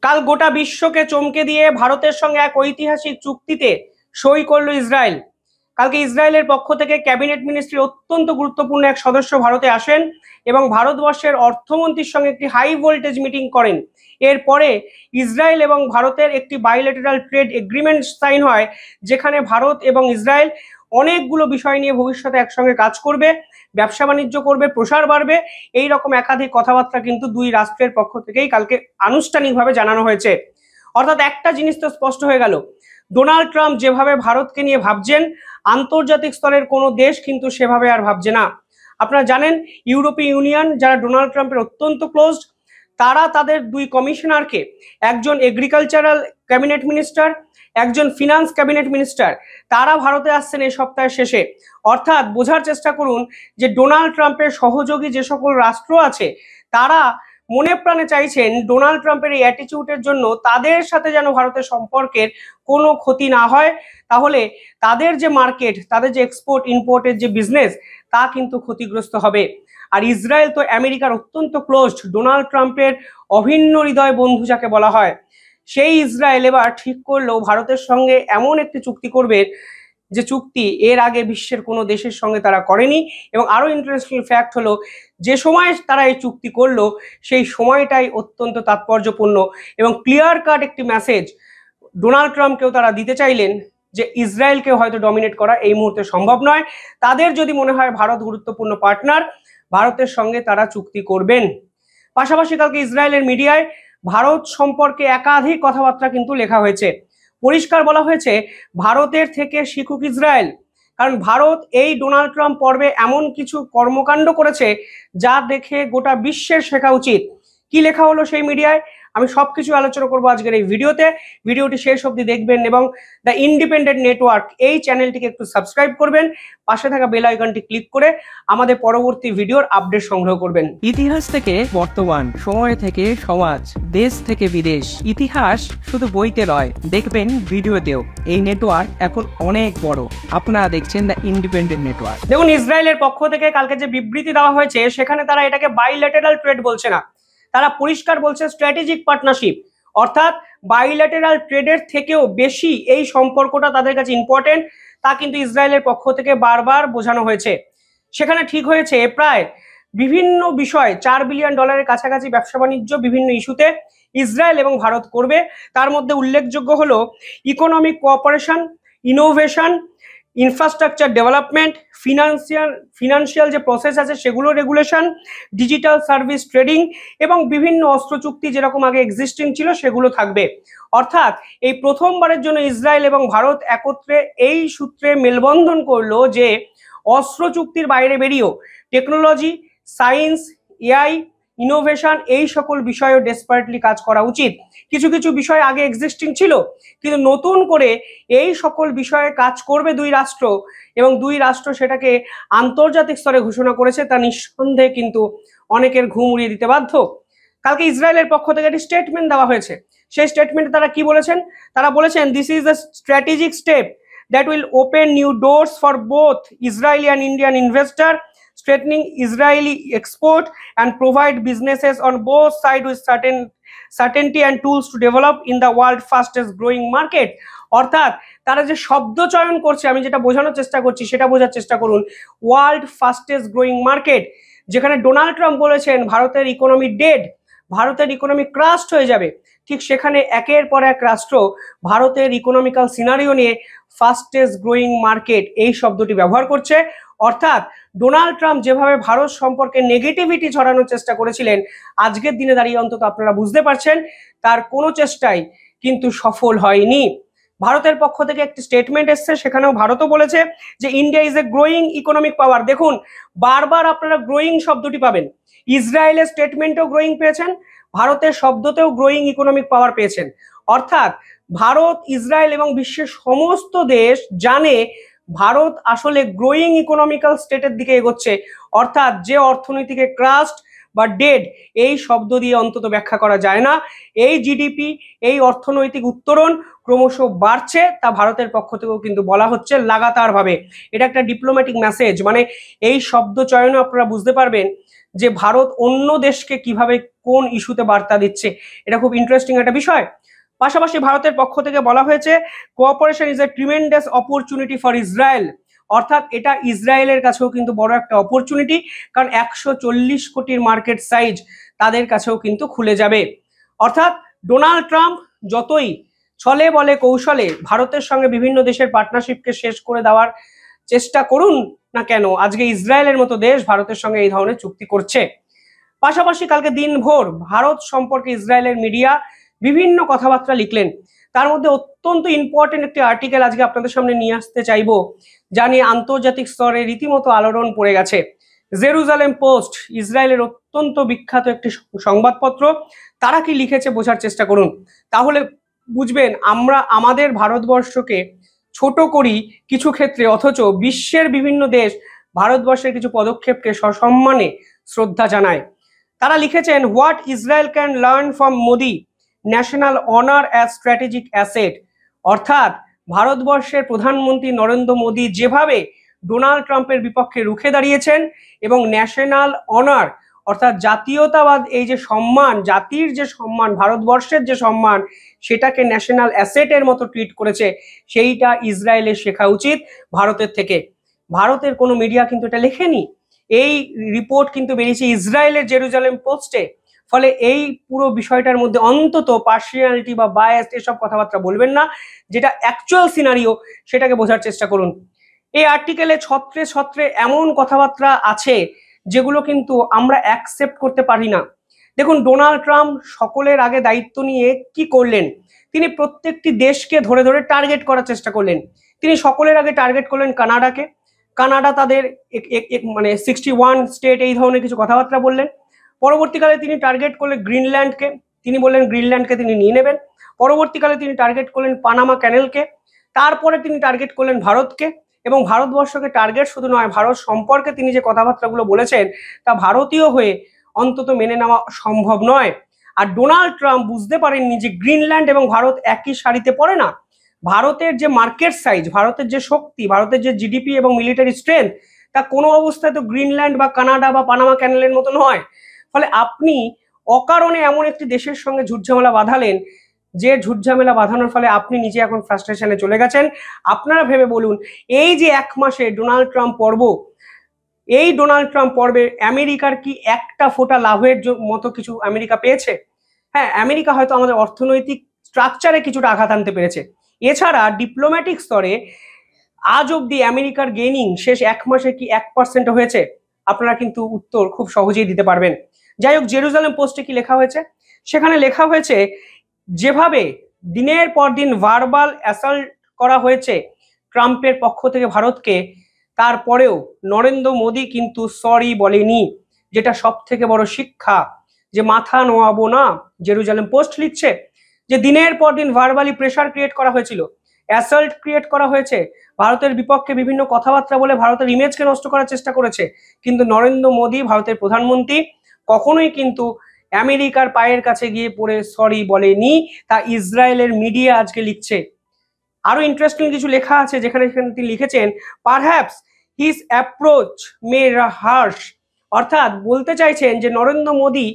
কাল গোটা বিশ্বকে চমকে দিয়ে ভারতের সঙ্গে এক ঐতিহাসিক চুক্তিতে সই করলো ইসরায়েল। কালকে ইসরায়েলের পক্ষ থেকে ক্যাবিনেট মিনিস্ট্রির অত্যন্ত গুরুত্বপূর্ণ এক সদস্য ভারতে আসেন এবং ভারতবর্ষের অর্থমন্ত্রীর সঙ্গে একটি হাই ভোল্টেজ মিটিং করেন। এরপরে ইসরায়েল এবং ভারতের একটি বাইলেটারাল ট্রেড এগ্রিমেন্ট সাইন হয়, যেখানে ভারত এবং ইসরায়েল অনেকগুলো বিষয় নিয়ে ভবিষ্যতে একসঙ্গে কাজ করবে, ব্যবসা বাণিজ্য করবে, প্রসার বাড়বে। এই রকম একাধিক কথাবার্তা কিন্তু দুই রাষ্ট্রের পক্ষ থেকেই কালকে আনুষ্ঠানিকভাবে জানানো হয়েছে। অর্থাৎ একটা জিনিস তো স্পষ্ট হয়ে গেল, ডোনাল্ড ট্রাম্প যেভাবে ভারতকে নিয়ে ভাবছেন, আন্তর্জাতিক স্তরের কোনো দেশ কিন্তু সেভাবে আর ভাবছে না। আপনারা জানেন, ইউরোপীয় ইউনিয়ন যারা ডোনাল্ড ট্রাম্পের অত্যন্ত ক্লোজড, তারা তাদের দুই কমিশনারকে, একজন এগ্রিকালচারাল ক্যাবিনেট মিনিস্টার, একজন ফিনান্স ক্যাবিনেট মিনিস্টার, তারা ভারতে আসছেন এই সপ্তাহের শেষে। অর্থাৎ বোঝার চেষ্টা করুন যে ডোনাল্ড ট্রাম্পের সহযোগী যে সকল রাষ্ট্র আছে, তারা মনে প্রাণে চাইছেন ডোনাল্ড ট্রাম্পের এই অ্যাটিটিউডের জন্য তাদের সাথে যেন ভারতের সম্পর্কের কোনো ক্ষতি না হয়। তাহলে তাদের যে মার্কেট, তাদের যে এক্সপোর্ট ইম্পোর্টের যে বিজনেস, তা কিন্তু ক্ষতিগ্রস্ত হবে। আর ইসরায়েল তো আমেরিকার অত্যন্ত ক্লোজড, ডোনাল্ড ট্রাম্পের অভিন্ন হৃদয় বন্ধু যাকে বলা হয়। সেই ইসরায়েল এবার ঠিক করলো ভারতের সঙ্গে এমন একটি চুক্তি করবে যে চুক্তি এর আগে বিশ্বের কোনো দেশের সঙ্গে তারা করেনি। এবং আরো ইন্টারেস্টিং ফ্যাক্ট হলো, যে সময় তারা এই চুক্তি করলো সেই সময়টাই অত্যন্ত তাৎপর্যপূর্ণ এবং ক্লিয়ার কাট একটি মেসেজ ডোনাল্ড ট্রাম্পকেও তারা দিতে চাইলেন যে ইসরায়েলকে হয়তো ডমিনেট করা এই মুহূর্তে সম্ভব নয়। তাদের যদি মনে হয় ভারত গুরুত্বপূর্ণ পার্টনার, ভারতের সঙ্গে তারা চুক্তি করবেন। পাশাপাশি কালকে ইসরায়েলের মিডিয়ায় ভারত সম্পর্কে একাধিক কথাবার্তা কিন্তু লেখা হয়েছে। পরিষ্কার বলা হয়েছে ভারতের থেকে শিখুক ইসরায়েল, কারণ ভারত এই ডোনাল্ড ট্রাম্প পর্বে এমন কিছু কর্মকাণ্ড করেছে যা দেখে গোটা বিশ্বের শেখা উচিত। কি লেখা হলো সেই মিডিয়ায়, আমি সবকিছু আলোচনা করবো আজকের এই ভিডিওতে। ভিডিওটি শেষ অবধি দেখবেন এবং দ্য ইন্ডিপেন্ডেন্ট নেটওয়ার্ক এই চ্যানেলটিকে একটু সাবস্ক্রাইব করবেন, পাশে থাকা বেল আইকনটি ক্লিক করে আমাদের পরবর্তী ভিডিওর আপডেট সংগ্রহ করবেন। ইতিহাস থেকে বর্তমান, সময় থেকে সমাজ, দেশ থেকে বিদেশ, ইতিহাস শুধু বইতে নয়, দেখবেন ভিডিওতেও। এই নেটওয়ার্ক এখন অনেক বড়। আপনারা দেখছেন দ্য ইন্ডিপেন্ডেন্ট নেটওয়ার্ক। দেখুন, ইসরায়েলের পক্ষ থেকে কালকে যে বিবৃতি দেওয়া হয়েছে, সেখানে তারা এটাকে বাইল্যাটেরাল ট্রেড বলছে না, তারা পরিষ্কার বলছে স্ট্র্যাটেজিক পার্টনারশিপ। অর্থাৎ বাইল্যাটেরাল ট্রেডের থেকেও বেশি এই সম্পর্কটা তাদের কাছে ইম্পর্টেন্ট, তা কিন্তু ইসরায়েলের পক্ষ থেকে বারবার বোঝানো হয়েছে। সেখানে ঠিক হয়েছে প্রায় বিভিন্ন বিষয় $4 বিলিয়ন কাছাকাছি ব্যবসা বাণিজ্য বিভিন্ন ইস্যুতে ইসরায়েল এবং ভারত করবে। তার মধ্যে উল্লেখযোগ্য হলো economic cooperation, innovation, infrastructure development, financial যে প্রসেস আছে সেগুলো রেগুলেশন, ডিজিটাল সার্ভিস ট্রেডিং এবং বিভিন্ন অস্ত্র চুক্তি যেরকম আগে এক্সিস্টিং ছিল সেগুলো থাকবে। অর্থাৎ এই প্রথমবারের জন্য ইসরায়েল এবং ভারত একত্রে এই সূত্রে মেলবন্ধন করলো যে অস্ত্র চুক্তির বাইরে বেরিয়েও টেকনোলজি, সায়েন্স, এআই, ইনোভেশন এই সকল বিষয়েও ডেসপারেটলি কাজ করা উচিত। কিছু কিছু বিষয় আগে এক্সিস্টিং ছিল, কিন্তু নতুন করে এই সকল বিষয়ে কাজ করবে দুই রাষ্ট্র, এবং দুই রাষ্ট্র সেটাকে আন্তর্জাতিক স্তরে ঘোষণা করেছে। তা নিঃসন্দেহে কিন্তু অনেকের ঘুম উড়িয়ে দিতে বাধ্য। কালকে ইসরায়েলের পক্ষ থেকে একটি স্টেটমেন্ট দেওয়া হয়েছে। সেই স্টেটমেন্টে তারা কি বলেছেন, তারা বলেছেন this is a strategic step that will open new doors for both Israeli and Indian investor, strengthening Israeli export and provide businesses on both sides with certainty and tools to develop in the world fastest growing market. অর্থাৎ তারা যে শব্দ চয়ন করছে, আমি যেটা বোঝানোর চেষ্টা করছি সেটা বোঝার চেষ্টা করুন। ওয়ার্ল্ড ফাস্টেস্ট গ্রোয়িং মার্কেট, যেখানে ডোনাল্ড ট্রাম্প বলেছেন ভারতের ইকোনমি ডেড, ভারতের ইকোনমি ক্রাস্ট হয়ে যাবে, ঠিক সেখানে একের পর এক রাষ্ট্র ভারতের ইকোনমিক্যাল সিনারিও নিয়ে ফাস্টেস্ট গ্রোয়িং মার্কেট এই শব্দটি ব্যবহার করছে। অর্থাৎ ডোনাল্ড ট্রাম্প যেভাবে ভারত সম্পর্কে নেগেটিভিটি ছড়ানোর চেষ্টা করেছিলেন, আজকের দিনে দাঁড়িয়ে অন্তত আপনারা বুঝতে পারছেন তার কোনো চেষ্টাই কিন্তু সফল হয়নি। ভারতের পক্ষ থেকে একটি স্টেটমেন্ট এসছে, সেখানেও ভারতও বলেছে যে India is a growing economic পাওয়ার। দেখুন, বারবার আপনারা গ্রোয়িং শব্দটি পাবেন। ইসরায়েলের স্টেটমেন্টেও গ্রোয়িং পেয়েছেন, ভারতের শব্দতেও গ্রোয়িং ইকোনমিক পাওয়ার পেয়েছেন। অর্থাৎ ভারত, ইসরায়েল এবং বিশ্বের সমস্ত দেশ জানে ভারত আসলে গ্রোয়িং ইকোনমিক্যাল স্টেটের দিকে এগোচ্ছে। অর্থাৎ যে অর্থনীতিকে ক্রাস্ট বা ডেড এই শব্দ দিয়ে অন্তত ব্যাখ্যা করা যায় না। এই জিডিপি, এই অর্থনৈতিক উত্তরণ ক্রমশ বাড়ছে, তা ভারতের পক্ষ থেকেও কিন্তু বলা হচ্ছে লাগাতার ভাবে। এটা একটা ডিপ্লোম্যাটিক মেসেজ, মানে এই শব্দ চয়নে আপনারা বুঝতে পারবেন যে ভারত অন্য দেশকে কিভাবে কোন ইস্যুতে বার্তা দিচ্ছে। এটা খুব ইন্টারেস্টিং একটা বিষয়। পাশাপাশি ভারতের পক্ষ থেকে বলা হয়েছে cooperation is a tremendous opportunity for Israel, অর্থাৎ এটা ইসরায়েলের কাছেও কিন্তু বড় একটা অপরচুনিটি, কারণ 140 কোটির মার্কেট সাইজ তাদের কাছেও কিন্তু খুলে যাবে। অর্থাৎ ডোনাল্ড ট্রাম্প যতই ছলে বলে কৌশলে ভারতের সঙ্গে বিভিন্ন দেশের পার্টনারশিপকে শেষ করে দেওয়ার চেষ্টা করুন না কেন, আজকে ইসরায়েলের মতো দেশ ভারতের সঙ্গে এই ধরনের চুক্তি করছে। পাশাপাশি কালকে দিনভর ভারত সম্পর্কে ইসরায়েলের মিডিয়া বিভিন্ন কথাবার্তা লিখলেন। তার মধ্যে অত্যন্ত ইম্পর্টেন্ট একটি আর্টিকেল আজকে আপনাদের সামনে নিয়ে আসতে চাইবো, যা নিয়ে আন্তর্জাতিক স্তরে রীতিমতো আলোড়ন পড়ে গেছে। জেরুজালেম পোস্ট, ইসরায়েলের অত্যন্ত বিখ্যাত একটি সংবাদপত্র, তারা কি লিখেছে বোঝার চেষ্টা করুন, তাহলে বুঝবেন আমরা আমাদের ভারতবর্ষকে ছোট করি কিছু ক্ষেত্রে, অথচ বিশ্বের বিভিন্ন দেশ ভারতবর্ষের কিছু পদক্ষেপকে সসম্মানে শ্রদ্ধা জানায়। তারা লিখেছেন, what Israel can learn from Modi, national honour as strategic asset. অর্থাৎ ভারতবর্ষের প্রধানমন্ত্রী নরেন্দ্র মোদী যেভাবে ডোনাল্ড ট্রাম্পের বিপক্ষে রুখে দাঁড়িয়েছেন এবং ন্যাশনাল অনার অর্থাৎ জাতীয়তাবাদ, এই যে সম্মান, জাতির যে সম্মান, ভারতবর্ষের যে সম্মান, সেটাকে ন্যাশনাল অ্যাসেটের মতো ট্রিট করেছে, সেইটা ইসরায়েলের শেখা উচিত ভারতের থেকে। ভারতের কোনো মিডিয়া কিন্তু এটা লেখেনি, এই রিপোর্ট কিন্তু বেরিয়েছে ইসরায়েলের জেরুজালেম পোস্টে। ফলে এই পুরো বিষয়টার মধ্যে অন্তত পার্সিয়ালিটি বা বায়াস এসব কথাবার্তা বলবেন না, যেটা অ্যাকচুয়াল সিনারিও সেটাকে বোঝার চেষ্টা করুন। এই আর্টিকেলে ছত্রে ছত্রে এমন কথাবার্তা আছে যেগুলো কিন্তু আমরা অ্যাকসেপ্ট করতে পারি না। দেখুন, ডোনাল্ড ট্রাম্প সকলের আগে দায়িত্ব নিয়ে কি করলেন, তিনি প্রত্যেকটি দেশকে ধরে ধরে টার্গেট করার চেষ্টা করলেন। তিনি সকলের আগে টার্গেট করলেন কানাডাকে, কানাডা তাদের মানে 61 স্টেট এই ধরনের কিছু কথাবার্তা বললেন। পরবর্তীকালে তিনি টার্গেট করলেন গ্রিনল্যান্ডকে, তিনি বললেন গ্রিনল্যান্ডকে তিনি নিয়ে নেবেন। পরবর্তীকালে তিনি টার্গেট করলেন পানামা ক্যানেলকে, তারপরে তিনি টার্গেট করলেন ভারতকে, এবং ভারতবর্ষকে টার্গেট শুধু নয়, ভারত সম্পর্কে তিনি যে কথাবার্তাগুলো বলেছেন তা ভারতীয় হয়ে অন্তত মেনে নেওয়া সম্ভব নয়। আর ডোনাল্ড ট্রাম্প বুঝতে পারেননি যে গ্রিনল্যান্ড এবং ভারত একই সারিতে পড়ে না। ভারতের যে মার্কেট সাইজ, ভারতের যে শক্তি, ভারতের যে জিডিপি এবং মিলিটারি স্ট্রেংথ, তা কোনো অবস্থায় তো গ্রিনল্যান্ড বা কানাডা বা পানামা ক্যানেলের মতো নয়। ফলে আপনি অকারণে এমন একটি দেশের সঙ্গে ঝুটঝামেলা বাঁধালেন, যে ঝুটঝামেলা বাঁধানোর ফলে আপনি নিজে এখন ফ্রাস্ট্রেশনে চলে গেছেন। আপনারা ভেবে বলুন, এই যে 1 মাসে ডোনাল্ড ট্রাম্প পর্ব, এই ডোনাল্ড ট্রাম্প পর্বে আমেরিকার কি একটা ফোঁটা লাভের মতো কিছু আমেরিকা পেয়েছে? হ্যাঁ, আমেরিকা হয়তো আমাদের অর্থনৈতিক স্ট্রাকচারে কিছুটা আঘাত আনতে পেরেছে। এছাড়া ডিপ্লোম্যাটিক স্তরে আজ অব্দি আমেরিকার গেইনিং শেষ 1 মাসে কি 1% হয়েছে? আপনারা কিন্তু উত্তর খুব সহজেই দিতে পারবেন। যাই হোক, জেরুজালেম পোস্টে কি লেখা হয়েছে? সেখানে লেখা হয়েছে, যেভাবে দিনের পর দিন ভার্বাল অ্যাসল্ট করা হয়েছে ট্রাম্পের পক্ষ থেকে ভারতকে, তারপরেও নরেন্দ্র মোদী কিন্তু সরি বলেনি, যেটা সব থেকে বড় শিক্ষা, যে মাথা নোয়াবো না। জেরুজালেম পোস্ট লিখছে যে দিনের পর দিন ভার্বালি প্রেশার ক্রিয়েট করা হয়েছিল, অ্যাসল্ট ক্রিয়েট করা হয়েছে, ভারতের বিপক্ষে বিভিন্ন কথাবার্তা বলে ভারতের ইমেজকে নষ্ট করার চেষ্টা করেছে, কিন্তু নরেন্দ্র মোদী, ভারতের প্রধানমন্ত্রী, কখনোই কিন্তু আমেরিকার পায়ের কাছে গিয়ে পড়ে সরি বলেনি। তা ইসরায়েলের মিডিয়া আজকে লিখছে। আরো ইন্টারেস্টিং কিছু লেখা আছে, যেখানে তিনি লিখেছেন, পারহ্যাপস হিজ অ্যাপ্রোচ মে হার্শ। অর্থাৎ বলতে চাইছেন যে নরেন্দ্র মোদী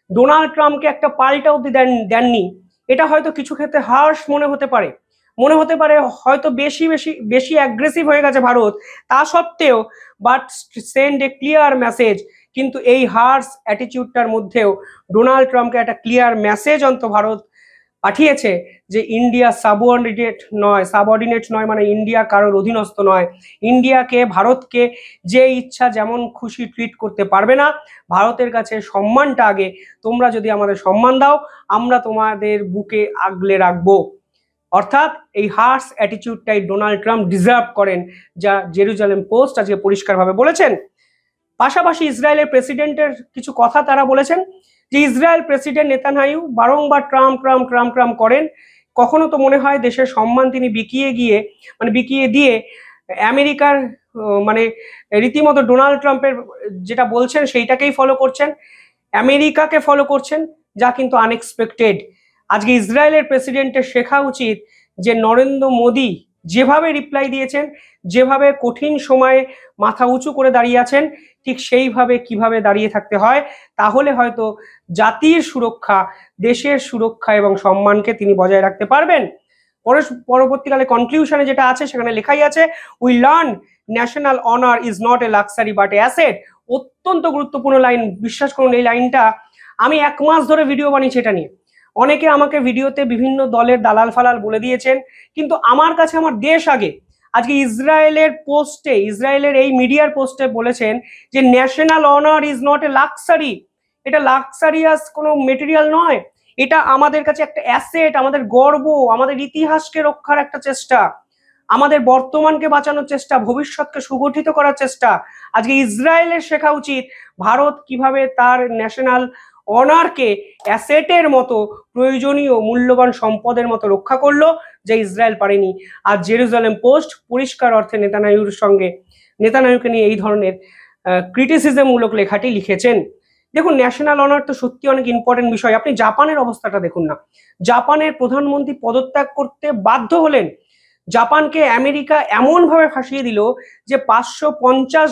ডোনাল্ড ট্রাম্পকে একটা পাল্টা অব্দি দেননি। এটা হয়তো কিছু ক্ষেত্রে হার্শ মনে হতে পারে, হয়তো বেশি অ্যাগ্রেসিভ হয়ে গেছে ভারত, তা সত্ত্বেও but send A clear message. কিন্তু এই হার্শ অ্যাটিটিউডটার মধ্যেও ডোনাল্ড ট্রাম্পকে একটা ক্লিয়ার মেসেজ অন্ত ভারত পাঠিয়েছে যে ইন্ডিয়া সাবঅর্ডিনেট নয়, মানে ইন্ডিয়া কারোর অধীনস্থ নয়। ইন্ডিয়াকে, ভারতকে যে ইচ্ছা যেমন খুশি ট্রিট করতে পারবে না। ভারতের কাছে সম্মানটা আগে, তোমরা যদি আমাদের সম্মান দাও, আমরা তোমাদের বুকে আগলে রাখবো। অর্থাৎ এই হার্শ অ্যাটিটিউডটাই ডোনাল্ড ট্রাম্প ডিজার্ভ করেন, যা জেরুজালেম পোস্ট আজকে পরিষ্কারভাবে বলেছেন। পাশাপাশি ইসরায়েলের প্রেসিডেন্টের কিছু কথা তারা বলেছেন, যে ইসরায়েল প্রেসিডেন্ট নেতানয়াহু বারংবার ট্রাম্প করেন, কখনো তো মনে হয় দেশের সম্মান তিনি বিকিয়ে দিয়ে আমেরিকার মানে রীতিমতো ডোনাল্ড ট্রাম্পের যেটা বলছেন সেইটাকেই ফলো করছেন, আমেরিকাকে ফলো করছেন, যা কিন্তু আনএক্সপেক্টেড। আজকে ইসরায়েলের প্রেসিডেন্টের শেখা উচিত যে নরেন্দ্র মোদী যেভাবে রিপ্লাই দিয়েছেন, যেভাবে কঠিন সময়ে মাথা উঁচু করে দাঁড়িয়ে আছেন, ঠিক সেইভাবে কিভাবে দাঁড়িয়ে থাকতে হয়, তাহলে হয়তো জাতির সুরক্ষা, দেশের সুরক্ষা এবং সম্মানকে তিনি বজায় রাখতে পারবেন। পরবর্তীকালে কনক্লুশনে যেটা আছে সেখানে লেখাই আছে, we learn national honour is not a luxury but A asset. অত্যন্ত গুরুত্বপূর্ণ লাইন, বিশ্বাস করুন এই লাইনটা আমি 1 মাস ধরে ভিডিও বানিয়েছি এটা নিয়ে। অনেকে আমাকে ভিডিওতে বিভিন্ন দলের দালাল ফালাল বলে দিয়েছেন, কিন্তু আমার কাছে আমার দেশ আগে। আজকে ইসরায়েলের পোস্টে, ইসরায়েলের এই মিডিয়ার পোস্টে বলেছেন যে national honour is not a luxury, এটা লাক্সারিয়াস কোনো মেটেরিয়াল নয়, এটা আমাদের কাছে একটা অ্যাসেট, আমাদের গর্ব, আমাদের ইতিহাসকে রক্ষার একটা চেষ্টা, আমাদের বর্তমানকে বাঁচানোর চেষ্টা, ভবিষ্যৎকে সুগঠিত করার চেষ্টা। আজকে ইসরায়েলের শেখা উচিত ভারত কিভাবে তার ন্যাশনাল অনারকে অ্যাসেটের মতো, প্রয়োজনীয় মূল্যবান সম্পদের মতো রক্ষা করলো, যে ইসরায়েল পারেনি। আর জেরুজালেম পোস্ট পরিষ্কার অর্থে নেতানিয়াহুকে নিয়ে এই ধরনের ক্রিটিসিজমমূলক লেখাটি লিখেছেন। দেখুন, ন্যাশনাল অনার তো সত্যি অনেক ইম্পর্টেন্ট বিষয়। আপনি জাপানের অবস্থাটা দেখুন না, জাপানের প্রধানমন্ত্রী পদত্যাগ করতে বাধ্য হলেন। জাপানকে আমেরিকা এমনভাবে ফাঁসিয়ে দিল যে 550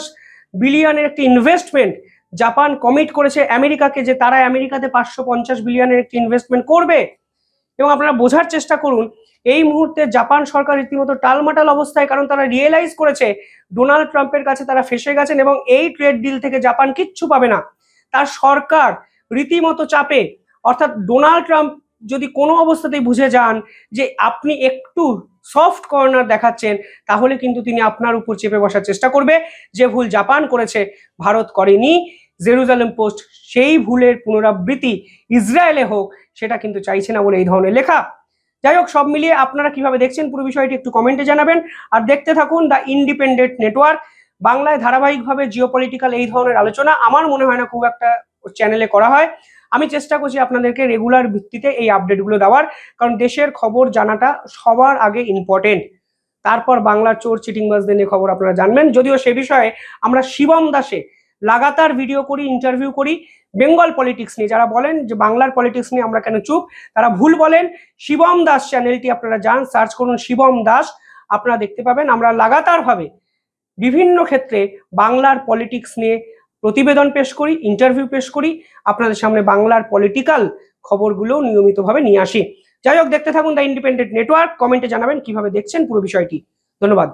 বিলিয়নের একটি ইনভেস্টমেন্ট জাপান কমিট করেছে আমেরিকাকে, যে তারা আমেরিকাতে 550 বিলিয়নের একটি ইনভেস্টমেন্ট করবে। এবং আপনারা বোঝার চেষ্টা করুন, এই মুহূর্তে জাপান সরকার রীতিমতো টালমাটাল অবস্থায়, কারণ তারা রিয়েলাইজ করেছে ডোনাল্ড ট্রাম্পের কাছে তারা ফেসে গেছেন এবং এই ট্রেড ডিল থেকে জাপান কিচ্ছু পাবে না। তার সরকার রীতিমতো চাপে, অর্থাৎ ডোনাল্ড ট্রাম্প যদি কোনো অবস্থাতেই বুঝে যান যে আপনি একটু সফট কর্নার দেখাচ্ছেন, তাহলে কিন্তু তিনি আপনার উপর চেপে বসার চেষ্টা করবে। যে ভুল জাপান করেছে ভারত করেনি। জেরুজালেম পোস্ট সেই ভুলের পুনরাবৃত্তি ইসরায়েলে হোক সেটা কিন্তু চাইছে না বলে এই ধরনের লেখা। যাই হোক, সব মিলিয়ে আপনারা কিভাবে দেখছেন পুরো বিষয়টি একটু কমেন্টে জানাবেন। আর দেখতে থাকুন দ্য ইন্ডিপেন্ডেন্ট নেটওয়ার্ক। বাংলায় ধারাবাহিকভাবে জিওপলিটিক্যাল এই ধরনের আলোচনা আমার মনে হয় না খুব একটা চ্যানেলে করা হয়। আমি চেষ্টা করছি আপনাদেরকে রেগুলার ভিত্তিতে এই আপডেটগুলো দেওয়ার, কারণ দেশের খবর জানাটা সবার আগে ইম্পর্টেন্ট। তারপর বাংলার চোর চিটিংবাজদের নিয়ে খবর আপনারা জানবেন। যদিও সে বিষয়ে আমরা শিবম দাসে লাগাতার ভিডিও করি, ইন্টারভিউ করি বেঙ্গল পলিটিক্স নিয়ে। যারা বলেন যে বাংলার পলিটিক্স নিয়ে আমরা কেন চুপ, তারা ভুল বলেন। শিবম দাস চ্যানেলটি আপনারা যান, সার্চ করুন শিবম দাস, আপনারা দেখতে পাবেন আমরা লাগাতারভাবে বিভিন্ন ক্ষেত্রে বাংলার পলিটিক্স নিয়ে প্রতিবেদন পেশ করি, ইন্টারভিউ পেশ করি, আপনাদের সামনে বাংলার পলিটিক্যাল খবরগুলো নিয়মিতভাবে নিয়ে আসি। যাই হোক, দেখতে থাকুন দ্য ইন্ডিপেন্ডেন্ট নেটওয়ার্ক। কমেন্টে জানাবেন কিভাবে দেখছেন পুরো বিষয়টি। ধন্যবাদ।